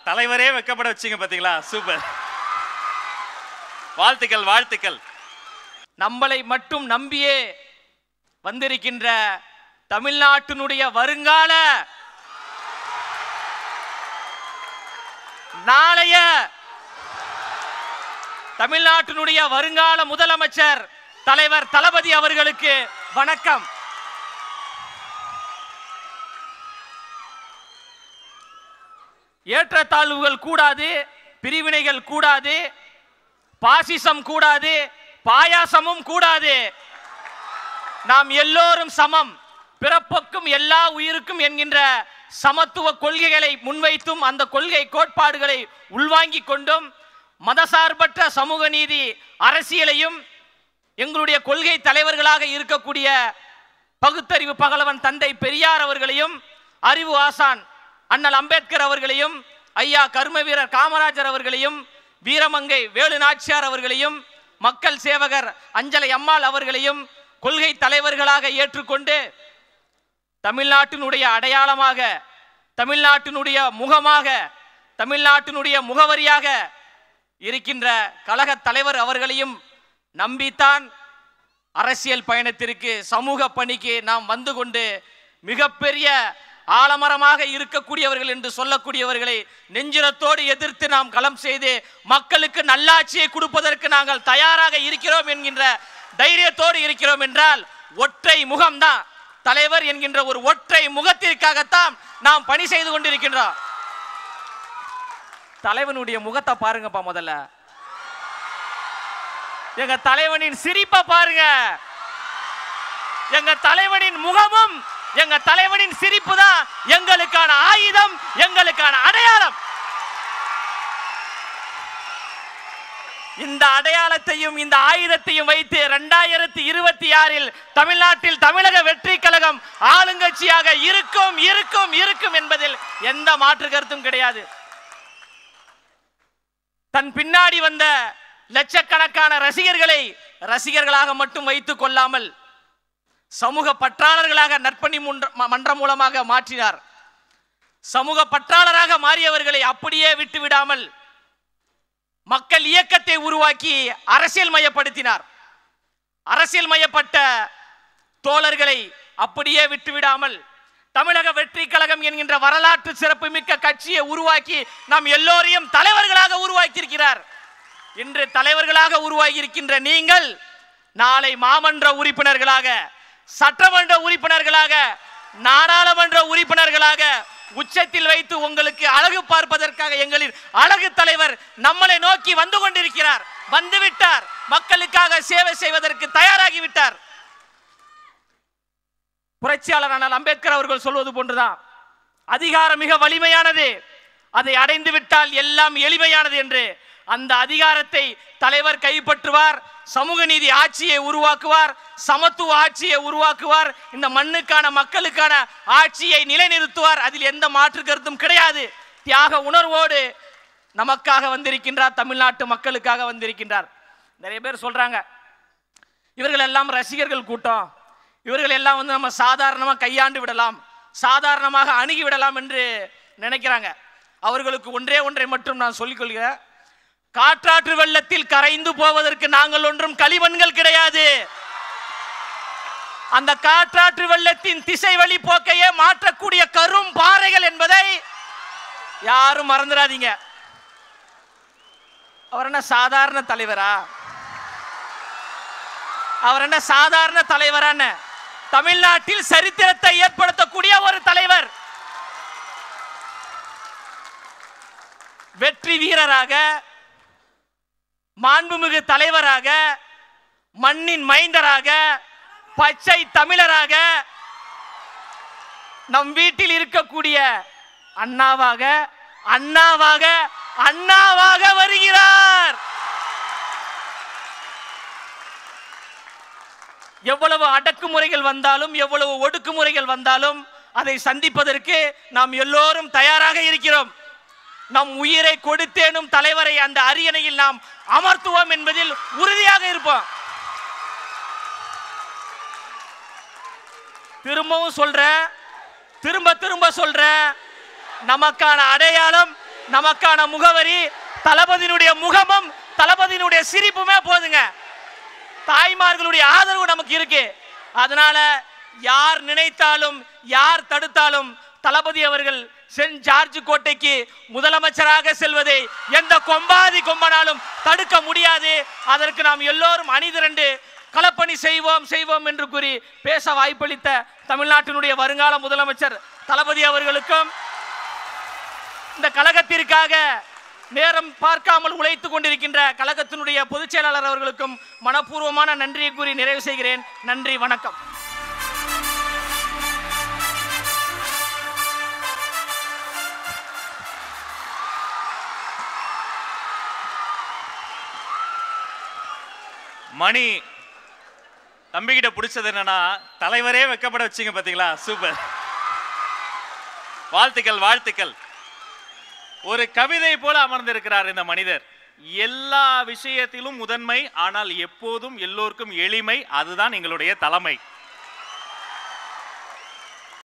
தலைவரே வெக்கப்பட வச்சீங்க பாத்தீங்களா? சூப்பர், வாழ்த்துக்கள் வாழ்த்துக்கள். நம்மளை மட்டும் நம்பியே வந்திருக்கின்ற தமிழ்நாட்டினுடைய வருங்கால நாளைய தமிழ்நாட்டினுடைய வருங்கால முதலமைச்சர் தலைவர் தளபதி அவர்களுக்கு வணக்கம். ஏற்றத்தாழ்வுகள் கூடாது, பிரிவினைகள் கூடாது, பாசிசம் கூடாது, பாயாசமும் கூடாது. நாம் எல்லோரும் சமம், பிறப்புக்கும் எல்லா உயிருக்கும் என்கின்ற சமத்துவ கொள்கைகளை முன்வைத்தும் அந்த கொள்கை கோட்பாடுகளை உள்வாங்கிக் கொண்டும் மதசார்பற்ற சமூக நீதி அரசியலையும் எங்களுடைய கொள்கை தலைவர்களாக இருக்கக்கூடிய பகுத்தறிவு பகலவன் தந்தை பெரியார் அவர்களையும், அறிவு ஆசான் அண்ணல் அம்பேத்கர் அவர்களையும், ஐயா கர்ம வீரர் காமராஜர் அவர்களையும், வீரமங்கை வேலு நாச்சியார் அவர்களையும், மக்கள் சேவகர் அஞ்சலை அம்மாள் அவர்களையும் கொள்கை தலைவர்களாக ஏற்றுக்கொண்டு தமிழ்நாட்டினுடைய அடையாளமாக, தமிழ்நாட்டினுடைய முகமாக, தமிழ்நாட்டினுடைய முகவரியாக இருக்கின்ற கழக தலைவர் அவர்களையும் நம்பித்தான் அரசியல் பயணத்திற்கு சமூக பணிக்கு நாம் வந்து கொண்டு மிகப்பெரிய ஆலமரமாக இருக்கக்கூடியவர்கள் என்று சொல்லக்கூடியவர்களை நெஞ்சிரத்தோடு எதிர்த்து நாம் களம் செய்து மக்களுக்கு நல்லாட்சியை கொடுப்பதற்கு நாங்கள் தயாராக இருக்கிறோம் என்கின்ற தைரியத்தோடு இருக்கிறோம் என்றால் ஒற்றை முகம்தான் தலைவர் என்கின்ற ஒரு ஒற்றை முகத்திற்காகத்தான் நாம் பணி செய்து கொண்டிருக்கின்றோம். தலைவனுடைய முகத்தை பாருங்கப்பா, முதல்ல எங்க தலைவனின் சிரிப்பை பாருங்க. எங்க தலைவனின் முகமும் எங்க தலைவனின் சிரிப்பு தான் எங்களுக்கான ஆயுதம், எங்களுக்கான அடையாளம். இந்த அடையாளத்தையும் இந்த ஆயுதத்தையும் வைத்து 2026 தமிழ்நாட்டில் தமிழக வெற்றி கழகம் ஆளுங்கட்சியாக இருக்கும் இருக்கும் இருக்கும் என்பதில் எந்த மாற்று கருத்தும் கிடையாது. தன் பின்னாடி வந்த லட்சக்கணக்கான ரசிகர்களை ரசிகர்களாக மட்டும் வைத்துக் கொள்ளாமல் சமூக பற்றாளர்களாக நற்பணி மன்றம் மூலமாக மாற்றினார். சமூக பற்றாளராக மாறியவர்களை அப்படியே விட்டுவிடாமல் மக்கள் இயக்கத்தை உருவாக்கி அரசியல் மயப்படுத்தினார். அரசியல் மயப்பட்ட தோழர்களை அப்படியே விட்டுவிடாமல் தமிழக வெற்றி கழகம் என்கின்ற வரலாற்று சிறப்பு மிக்க கட்சியை உருவாக்கி நாம் எல்லோரையும் தலைவர்களாக உருவாக்கியிருக்கிறார். இன்று தலைவர்களாக உருவாகி இருக்கின்ற நீங்கள் நாளை மாமன்ற உறுப்பினர்களாக, சட்டமன்ற உறுப்பினர்களாக, நாடாளுமன்ற உறுப்பினர்களாக உச்சத்தில் வைத்து உங்களுக்கு அழகு பார்ப்பதற்காக எங்களின் அழகு தலைவர் நம்மளை நோக்கி வந்து கொண்டிருக்கிறார். வந்துவிட்டார். மக்களுக்காக சேவை செய்வதற்கு தயாராகிவிட்டார். புரட்சியாளர் அண்ணல் அம்பேத்கர் அவர்கள் சொல்வது போன்றுதான், அதிகாரம் மிக வலிமையானது, அதை அடைந்து விட்டால் எல்லாம் எளிமையானது என்று. அந்த அதிகாரத்தை தலைவர் கைப்பற்றுவார், சமூக நீதி ஆட்சியை உருவாக்குவார், சமத்துவ ஆட்சியை உருவாக்குவார், இந்த மண்ணுக்கான மக்களுக்கான ஆட்சியை நிலைநிறுத்துவார். அதில் எந்த மாற்று கருத்தும் கிடையாது. தியாக உணர்வோடு நமக்காக வந்திருக்கின்றார், தமிழ்நாட்டு மக்களுக்காக வந்திருக்கின்றார். நிறைய பேர் சொல்றாங்க இவர்கள் எல்லாம் ரசிகர்கள் கூட்டம், இவர்கள் எல்லாம் நம்ம சாதாரணமாக கையாண்டு விடலாம், சாதாரணமாக அணுகி விடலாம் என்று நினைக்கிறாங்க. அவர்களுக்கு ஒன்றே ஒன்றை மட்டும் நான் சொல்லிக் கொள்கிறேன். காற்றாற்று வெள்ளத்தில் கரைந்து போவதற்கு நாங்கள் ஒன்றும் களிமண்கள் கிடையாது. அந்த காற்றாற்று வெள்ளத்தின் திசை வழி போக்கையே மாற்றக்கூடிய கரும் பாறைகள் என்பதை யாரும் மறந்துடாதீங்க. அவர் என்ன சாதாரண தலைவரா? அவர் என்ன சாதாரண தலைவரான? தமிழ்நாட்டில் சரித்திரத்தை ஏற்படுத்தக்கூடிய ஒரு தலைவர், வெற்றி வீரராக, மாண்புமிகு தலைவராக, மண்ணின் மைந்தராக, பச்சை தமிழராக, நம் வீட்டில் இருக்கக்கூடிய அண்ணாவாக அண்ணாவாக அண்ணாவாக வருகிறார். எவ்வளவு அடக்குமுறைகள் வந்தாலும், எவ்வளவு ஒடுக்குமுறைகள் வந்தாலும் அதை சந்திப்பதற்கு நாம் எல்லோரும் தயாராக இருக்கிறோம். நம் உயிரை கொடுத்தேனும் தலைவரை அந்த அரியணையில் நாம் அமர்த்துவோம் என்பதில் உறுதியாக இருப்போம். திரும்பவும் சொல்றேன், திரும்ப திரும்ப சொல்றேன், நமக்கான அடையாளம் நமக்கான முகவரி தளபதியினுடைய முகமும் தளபதியினுடைய சிரிப்புமே போதுங்க. தாய்மார்களுடைய ஆதரவு நமக்கு இருக்கு. அதனால யார் நினைத்தாலும் யார் தடுத்தாலும் தளபதி அவர்கள் சென்ட் ஜார்ஜ் கோட்டைக்கு முதலமைச்சராக செல்வதை எந்த கொம்பாதி கொம்பனாலும் தடுக்க முடியாது. அதற்கு நாம் எல்லோரும் அணிதிரண்டு களப்பணி செய்வோம் என்று கூறி பேச வாய்ப்பளித்த தமிழ்நாட்டினுடைய வருங்கால முதலமைச்சர் தளபதி அவர்களுக்கும் இந்த கழகத்திற்காக நேரம் பார்க்காமல் உழைத்துக் கொண்டிருக்கின்ற கழகத்தினுடைய பொதுச் செயலாளர் அவர்களுக்கும் மனப்பூர்வமான நன்றியை கூறி நிறைவு செய்கிறேன். நன்றி, வணக்கம். மணி தம்பிக்கிட்ட பிடிச்சது என்னன்னா தலைவரே வெக்கப்பட வச்சீங்க பாத்தீங்களா, சூப்பர். வாழ்த்துக்கள் வாழ்த்துக்கள். ஒரு கவிதை போல அமர்ந்திருக்கிறார் இந்த மனிதர். எல்லா விஷயத்திலும் முதன்மை, ஆனால் எப்போதும் எல்லோருக்கும் எளிமை. அதுதான் எங்களுடைய தலைமை.